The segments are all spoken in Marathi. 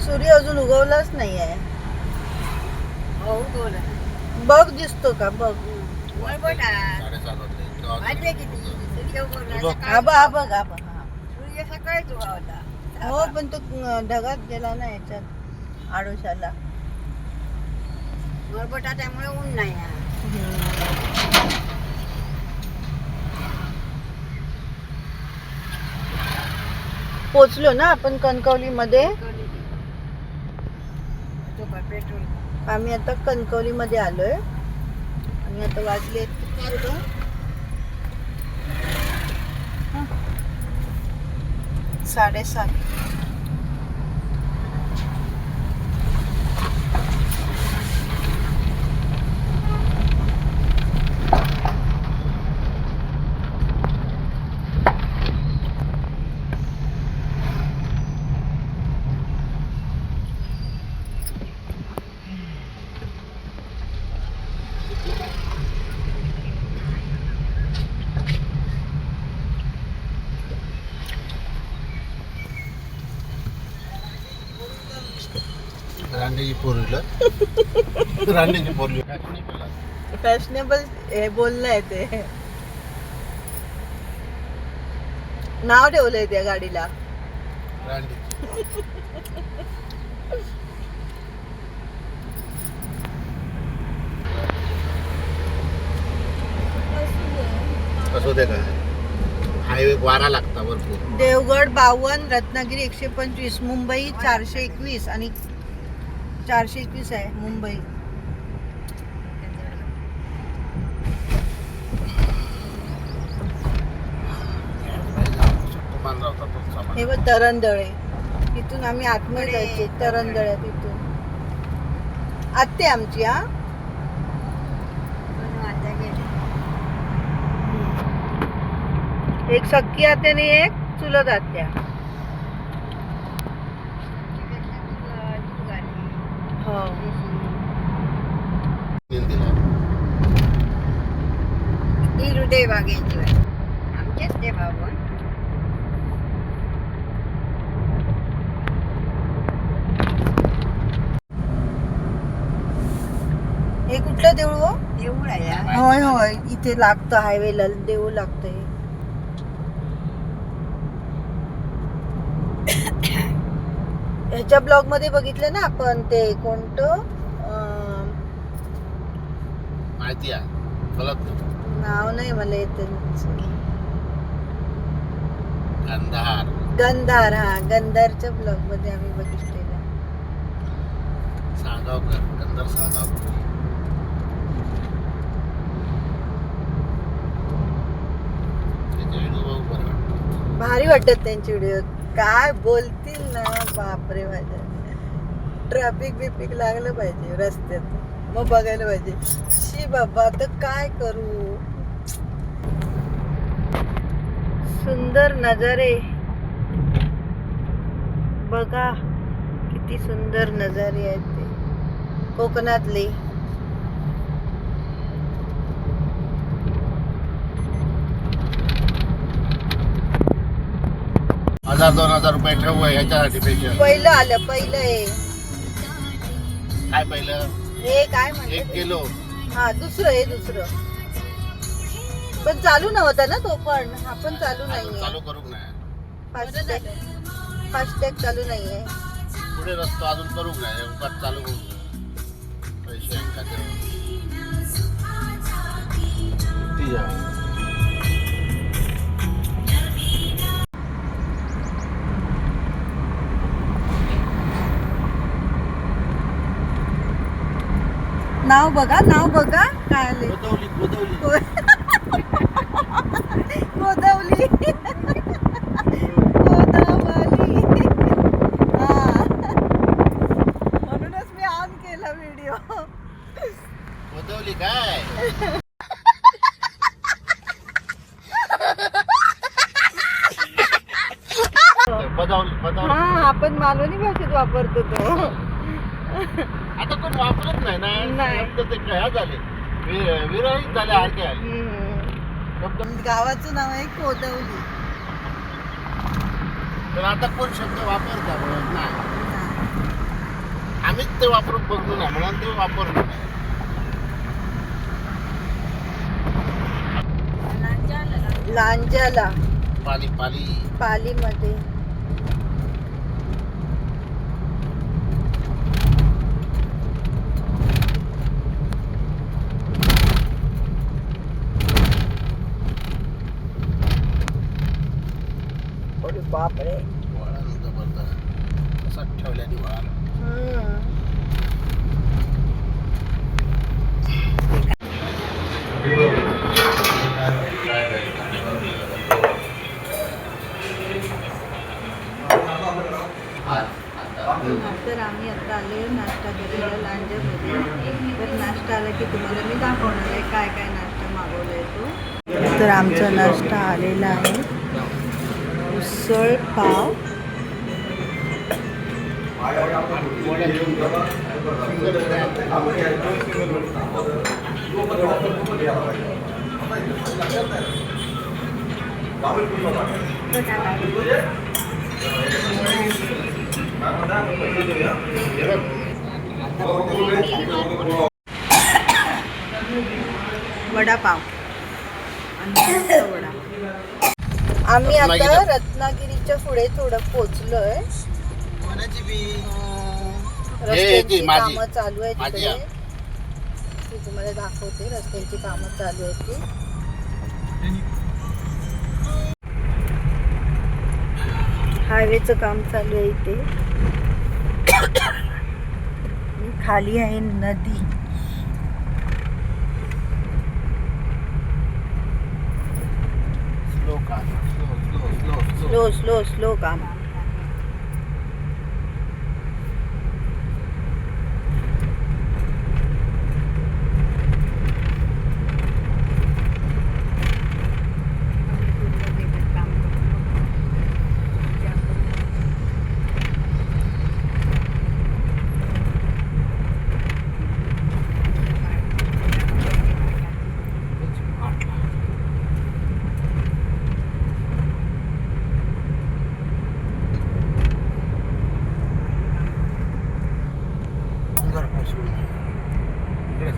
सूर्य अजून उगवलाच नाही आहे. हो उगवला. बघ दिसतो का बघ. वाजले किती? सूर्य उगवला सकाळी. आबा आबा आबा हा. सूर्य सकाळीच उगवला. हो पण तो ढगात गेला ना याच्यात आडोशाला. मरबटा त्यामुळे ऊन नाही आहे. पोचलो ना आपण कणकवली मध्ये. तो काय पेट्रोल. आम्ही आता कणकवली मध्ये आलोय आणि आता वाजले 7:30. रांडेची फोर व्हीलर. रांडेची फोर व्हीलर फॅशनेबल हे बोलणं आहे ते. नाव ठेवलंय त्या गाडीला. असं ते काय हायवे वारा लागता भरपूर. देवगड 52, रत्नागिरी 125, मुंबई 421 आणि 421 आहे मुंबई. हे बघ तरंदळे. तिथून आम्ही आतमध्ये जायचे तरंदळ्यात. तिथून आत्ते आमची. हा एक सख्खी आत्या आणि एक चुलत आत्या. हो ही हृदय बागेची आहे. आमचेच ते बाबा. हे कुठलं देऊळ हो? देऊळ आहे. होय होय इथे लागतं हायवेला देऊळ लागतंय. ह्याच्या ब्लॉग मध्ये बघितलं ना आपण ते कोणतं माहिती आहे नाव नाही मला येत. गंधार. गंधार. हा गंधारच्या ब्लॉग मध्ये आम्ही बघितलेलं. साळगावकर. गंधार साळगावकर. भारी वाटत त्यांचे व्हिडिओ. काय बोलतील ना बापरे. माझ्या ट्रॅफिक बिपिक लागलं पाहिजे रस्त्यात मग बघायला पाहिजे. शी बाबा आता काय करू. सुंदर नजारे बघा. किती सुंदर नजारे आहेत ते कोकणातले. 1000-2000 रुपये ठेवू ह्याच्यासाठी पैसे. पहिलं आलं. पहिलं हे काय पहिलं हे काय 1 म्हणते. किलो. हा दुसरं हे दुसरं पण चालू नव्हता ना तो. पण हा पण चालू नाहीये. चालू करू नाही. फास्टॅग चालू नाहीये. पुढे रस्ता अजून करू नाही. उगाच चालू करू पैसे नाव बघा. नाव बघा काय आले. गोदावली. गोदावली. गोदावली. हा म्हणूनच मी ऑन केला व्हिडिओ. गोदावली काय. हा आपण मालवणी भाषेत वापरतो तो. आता कोण वापरत नाही ना. नाही. शब्द ते काय झाले विरहित झाले. सारखे आले. गावाचं नाव आहे कोदवली. तर आता कोण शब्द वापरतात नाही. आम्हीच ते वापरून बघलो नाही म्हणून ते वापरलो नाही. लांजाला पाली पाली पालीमध्ये बापरे. वळण जबरदस्त असं ठेवल्याने वळण. तर आम्ही आता आले नाश्ता करायला लांजामध्ये. तर नाश्ता आला की तुम्हाला मी दाखवणार आहे काय काय नाश्ता मागवलाय तो. तर आमचा नाश्ता आलेला आहे. उसळ पाव, वडापाव आणि वडा. आम्ही आता रत्नागिरीच्या पुढे थोडं पोचलोय. रस्त्यांची कामं चालू आहेत तिकडे. ती तुम्हाला दाखवते. रस्त्यांची कामं चालू आहेत ती. हायवेचं काम चालू आहे इथे. खाली आहे नदी. स्लो स्लो स्लो काम.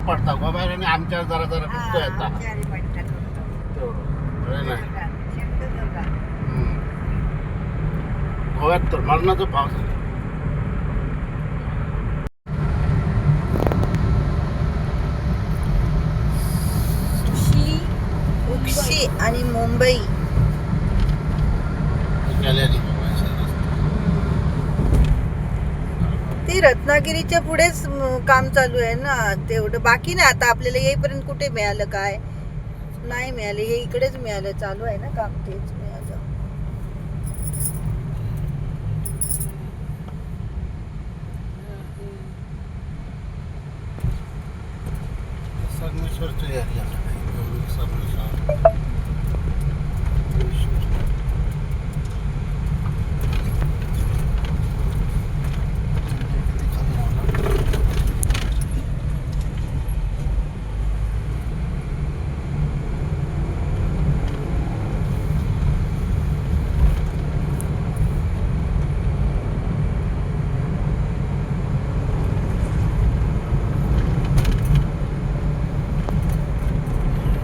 पडता गोबायला आणि आमच्या जरा जरा कुठं येतात गोव्यात तर मरणाचं पाऊस. उक्षी आणि मुंबई. ते रत्नागिरीच्या पुढेच काम चालू आहे ना. तेवढं बाकी नाही आता आपल्याला येईपर्यंत. कुठे मिळालं काय नाही मिळालं. हे इकडेच मिळालं. चालू आहे ना काम. तेच मिळालं. संगमेश्वरचं एरिया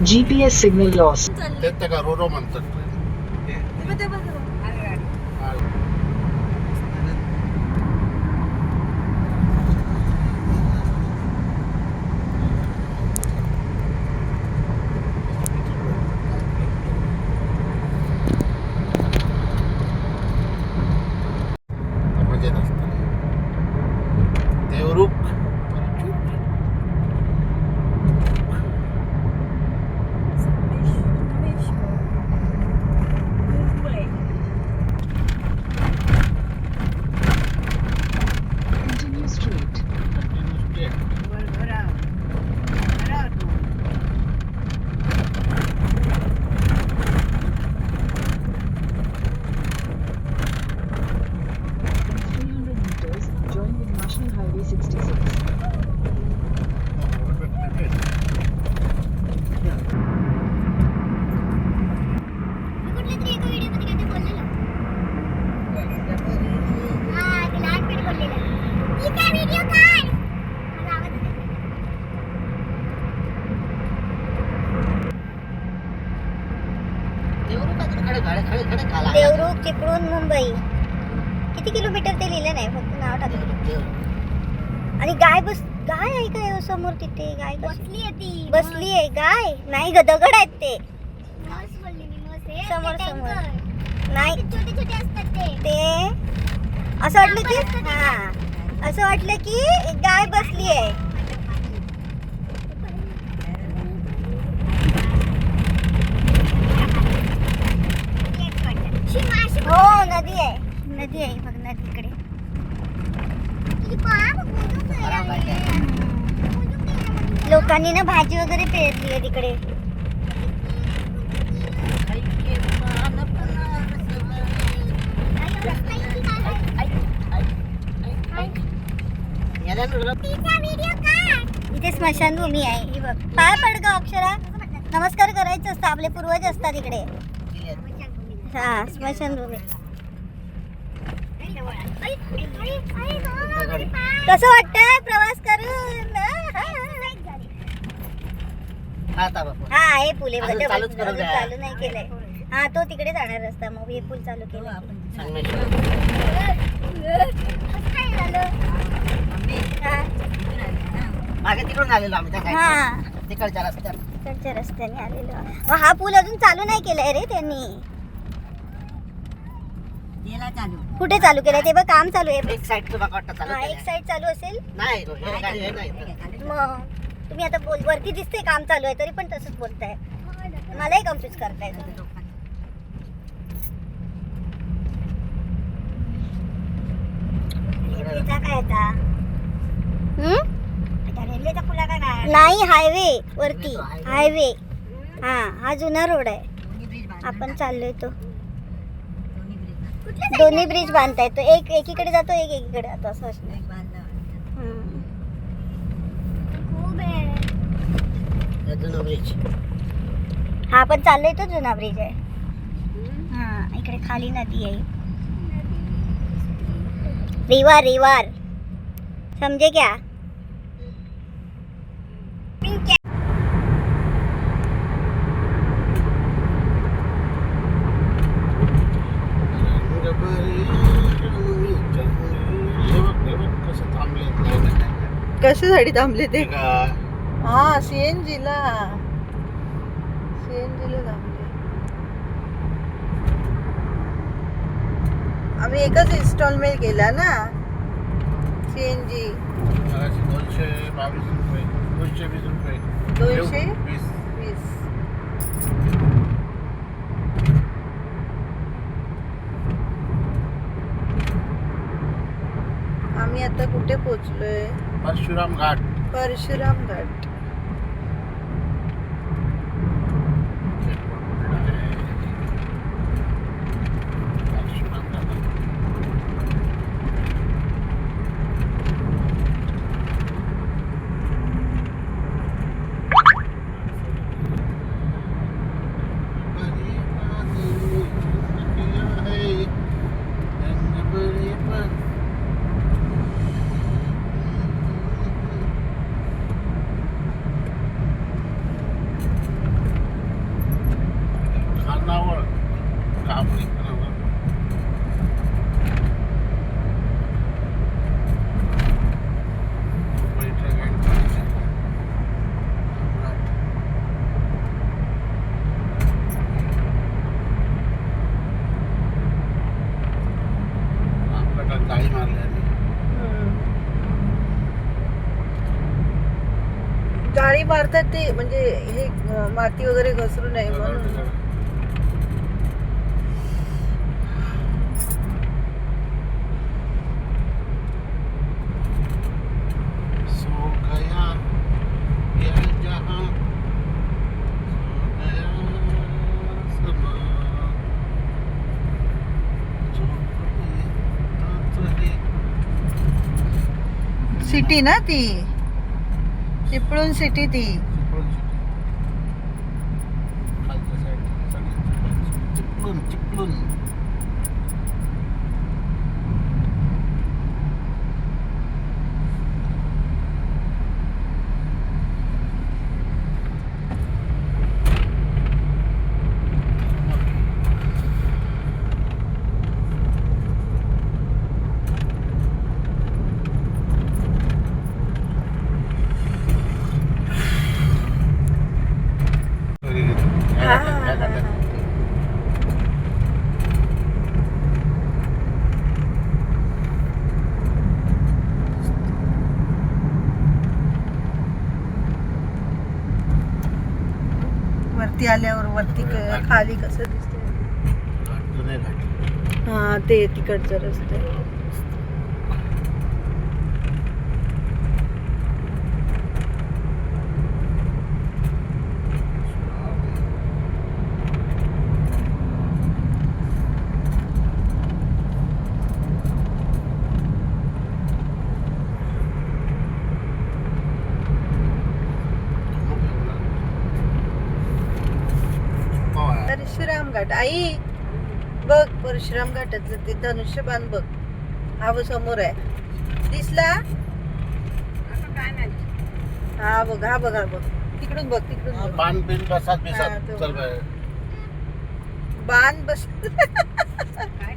GPS signal lost. ते का रोरो म्हणतात. मजेत असतं. देवरुख चिपळूण मुंबई किती किलोमीटर ते लिहिलं नाही, फक्त नाव टाकलं. आणि गाय आहे काय हो समोर तिथे? गाय बसली आहे ती. बसली आहे गाय? नाही ग, दगड आहेत ते समोर समोर. नाही छोटे छोटे असतात ते. असं वाटलं की हा, असं वाटलं की गाय बसली आहे. हो नदी आहे, नदी आहे बघ, नदीकडे. लोकांनी ना भाजी वगैरे पेरली आहे तिकडे. इथे स्मशानभूमी आहे ही बघ. पाय पड ग अक्षरा, नमस्कार करायचं असतं, आपले पूर्वज असतात इकडे. हा स्मशानभूमी. कसं वाटतंय प्रवास करून? हा हे पूल आहे बघा, चालू नाही केलंय. हा तो तिकडे जाणार रस्ता, मग हे पूल चालू केलं. मागे तिकडून आलेलो आम्ही हा तिकडच्या रस्त्यात. तिकडच्या रस्त्याने आलेलो. मग हा पूल अजून चालू नाही केलाय रे त्यांनी. कुठे चालू केलंय ते बघ, काम चालू आहे. एक साइड तुम्हाला वाटतं चालू हा एक साइड चालू असेल. नाही हे गाडी हे नाही. मग तुम्ही आता वरती दिसते काम चालू आहे तरी पण तसंच बोलताय. मलाही कन्फ्युज करताय तुम्ही. रेल्वेचा काय आता? रेल्वेचा पुला काय नाही, हायवे वरती. हायवे हा जुना रोड आहे. आपण चाललोय तो. दोन्ही ब्रिज बांधतायत, तो एक एकीकडे जातो, एक एकीकडे जातो, असं असतं. जुना ब्रिज. हा पण चाललोय तो जुना ब्रिज आहे. हा इकडे खाली नदी आहे. रिवार समझे क्या? कशासाठी थांबले ते? का हा सीएनजी ला थांबले. आम्ही एकच इन्स्टॉलमेंट केला ना सीएनजी. 222 रुपये, 220 रुपये, 220. आम्ही आता कुठे पोहोचलोय? परशुराम घाट. परशुराम घाट. गाडी मारली. गाडी मारतात ते म्हणजे हे माती वगैरे घसरू नये म्हणून. सिटी ना ती, चिपळूण सिटी ती. चिपळूण बघा खाली कसं दिसतंय. जुने घाट. हा ते तिकडचं रस्ते. परशुराम घाट आई बघ परशुराम घाटातलं ते धनुष्यबाण बघ. हा बघ समोर आहे दिसला. असं काय नाही. हा बघ हा बघ हा बघ तिकडून बघ तिकडून बघ. बाण बिन बसात हा, बिसात तो. चल बाय. बाण बस काय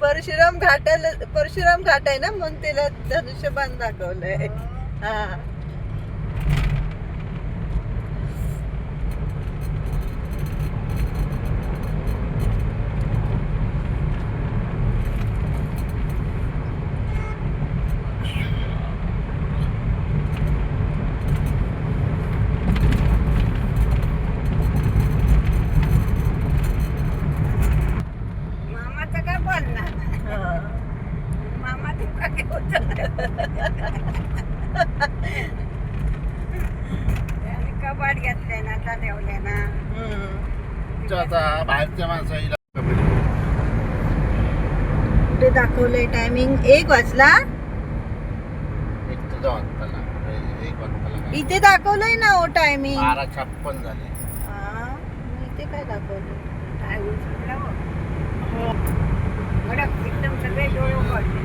परशुराम घाट आहे ना म्हणून त्याला धनुष्यबाण दाखवलंय. हा मामाचं काय बोलणार. हा. मामा तुका घेऊन कपाट घेतले ना आता ठेवले ना. हम्म. आता बाहेरच्या माणसं हिला कुठे दाखवलंय टायमिंग 1 वाजला. एक तुझा वाजताला एक वाजताला काय? इथे दाखवलंय ना हो टायमिंग. 12:56 झाले. इथे काय दाखवलं. काय ऊन सुटलं हो. कडक एकदम सगळे डोळे उघडले.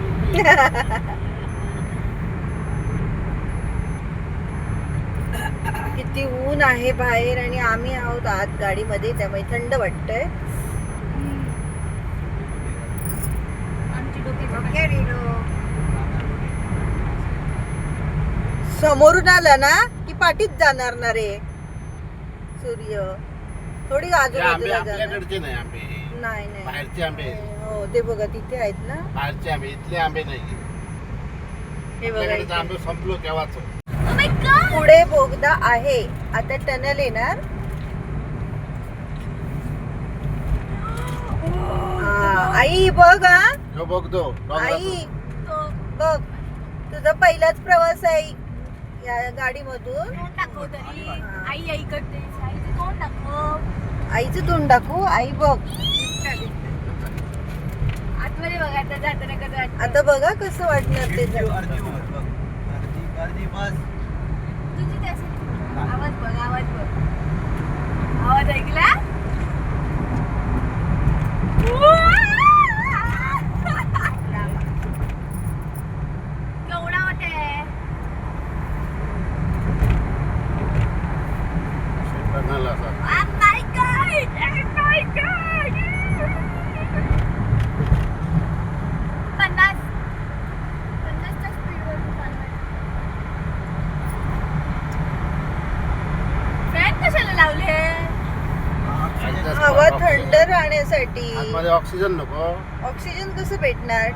किती ऊन आहे बाहेर आणि आम्ही आहोत आत गाडीमध्ये त्यामुळे थंड वाटतंय. ओके रिलो. समोरून आला ना की पाठीत जाणार ना रे सूर्य. थोडी हे आंबे आजूबाजूला जाणार. आपल्याकडचे नाही आंबे. नाही नाही बाहेरचे आंबे. हो ते बघा तिथे आहेत ना. बाहेरचे आंबे इथले आंबे नाही. हे बघा आपल्याकडे इथे. आंबे संपलो केव्हाच. पुढे बोगदा आहे आता टनल येणार. आई बघ हा हो बघतो आई बघ तुझा पहिलाच प्रवास आहे या गाडीमधून. आई आई करते आईचं तोंड दाखव. आईचं तोंड दाखवू. आई बघ आतमध्ये बघायचं जाताना कसं वाटतं. आता बघा कसं वाटणार ते तुझी त्याची आवाज बघ आवाज बघ. आवाज ऐकला. केवढा मोठा आहे. टनल असा. Oh my God! Oh my God! 50च्या स्पीडवर चालवायचं. फॅन कशाला लावले. हवा थंड राहण्यासाठी. आतमध्ये ऑक्सिजन नको. ऑक्सिजन कसं भेटणार.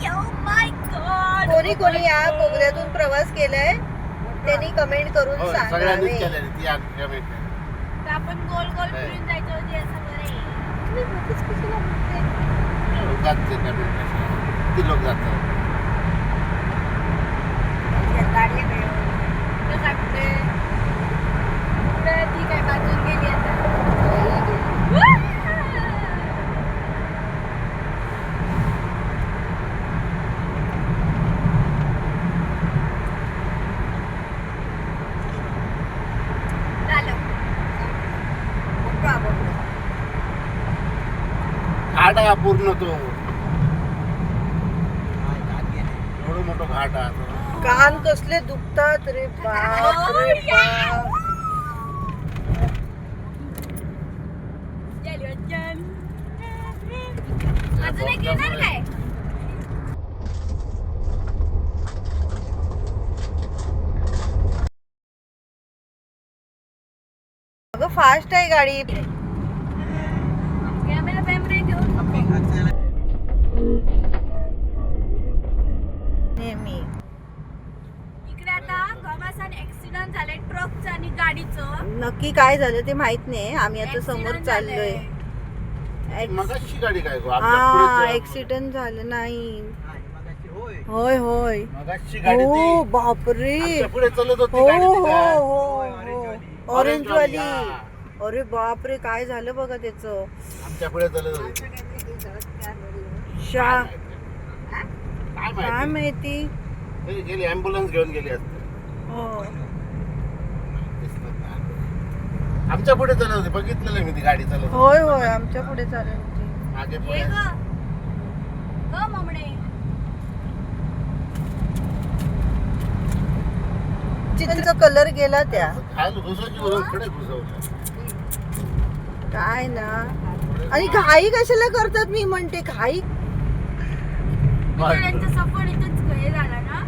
Oh my God! कोणी कोणी या बोगद्यातून प्रवास केलाय त्यांनी कमेंट करून हो, सगळ्यांनीच सांगावे. केलेली ती आमच्या भेटली. तर आपण गोल गोल फिरून जायचं होती असं बरं. लोक जाते त्या भेटण्यासाठी. किती लोक जातात. गाडी मिळवली. ती काय बाजून गेली आता. घाट आहे हा पूर्ण तो. एवढं मोठं घाट आहे तो. कान कसले दुखतात रे बाप रे बाप. अजून एक येणार काय. अगं फास्ट आहे गाडी. कॅमेरा बॅमरे घेऊन नेहमी इकडे आता घमासान ऍक्सिडेंट ऍक्सिडेंट झालंय ट्रकचं आणि गाडीचं. नक्की काय झालं ते माहित नाही. आम्ही आता समोर Accident चाललोय. झालंय. मगाशी गाडी काय गो आमच्या हा पुढे ऍक्सिडेंट झालं नाही. होय होय. मगाशी गाडी हो ती बापरे. आमच्या पुढे चालत होती हो गाडी ती हो काय? हो ऑरेंज वाली. हा. अरे बापरे काय झालं बघा त्याच. आमच्या पुढे चालत होती शा काय काय माहिती माहिती. तरी गेली ऍम्ब्युलन्स घेऊन गेली असते. हो आमच्या पुढे चालत होती बघितलेलं मी ती गाडी चालत होती. होय होय आमच्या पुढे चालत होती. मागे ये पुढे ग ग ममणे. चित्रचा कलर गेला त्या. खायला घुसवची वरून कडे घुसवलं. काय ना. आणि घाई कशाला करतात मी म्हणते घाई. बिचाऱ्यांचा सफर इथंच हे झाला ना.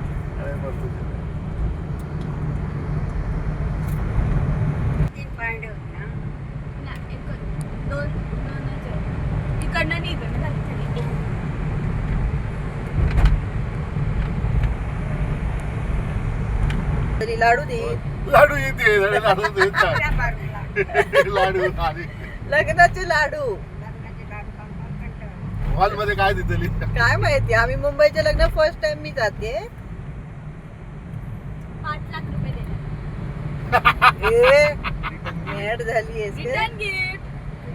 तीन पांडे होते ना. नाही, एकच. दोनच आहे. इकडनं नाही इकडनं झाली खाली. तरी लाडू दे. लाडू येते लाडू त्या बाजूला. लाडू आली लग्नाचे लाडू. लग्नाचे लाडू खाऊन खाऊन कंटाळा. हॉल मध्ये काय दिली काय माहिती. आम्ही मुंबईच्या लग्न फर्स्ट टाइम मी जाते. 5 लाख रुपये दिले. ए मॅड झाली आहेस का? Return gift.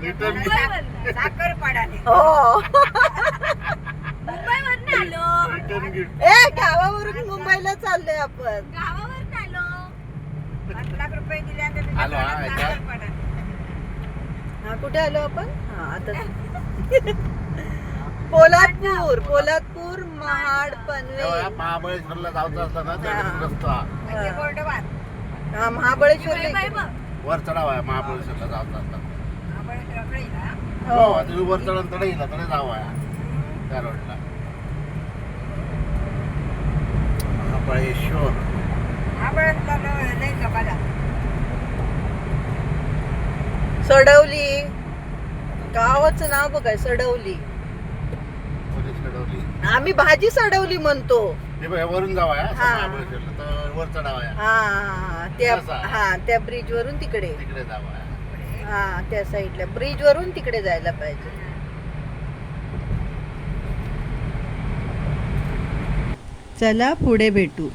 रिटर्न मुंबईवरनं. साखरपाडाने. हो. मुंबईवरनं आलो. रिटर्न गिफ्ट ए गावावरून मुंबईला चाललोय आपण. गावावरनं आलो. 5 लाख रुपये दिल्यानंतर तुझ्या आलो, हा, घरात याच्यात. साखरपाडा. हा कुठे आलो आपण. हा आता पोलादपूर पोलादपूर महाड पनवेल. महाबळेश्वरला जायचं असतं ना त्या रस्ता म्हणजे गोल्डवार. हा महाबळेश्वर बाय बाय बघ. वर चढावा आहे महाबळेश्वरला जायचं असतं. महाबळेश्वराकडे आहे ना. हो तुम्ही वर चढून तडे येईल तडे जावा त्या रोडला महाबळेश्वर. महाबळेश्वरला लय कपाला. सडवली. गावाचं नाव बघाय सडवली. पोलीस चढवली आम्ही भाजी सडवली म्हणतो. ते बघ, वरून जावा हा. महाबळेश्वरला तर वर चढावा आहे. हा त्या तसा. हा त्या ब्रिज वरून तिकडे. तिकडे जावा आहे. हा त्या साईडला ब्रिज वरून तिकडे जायला पाहिजे. चला पुढे भेटू.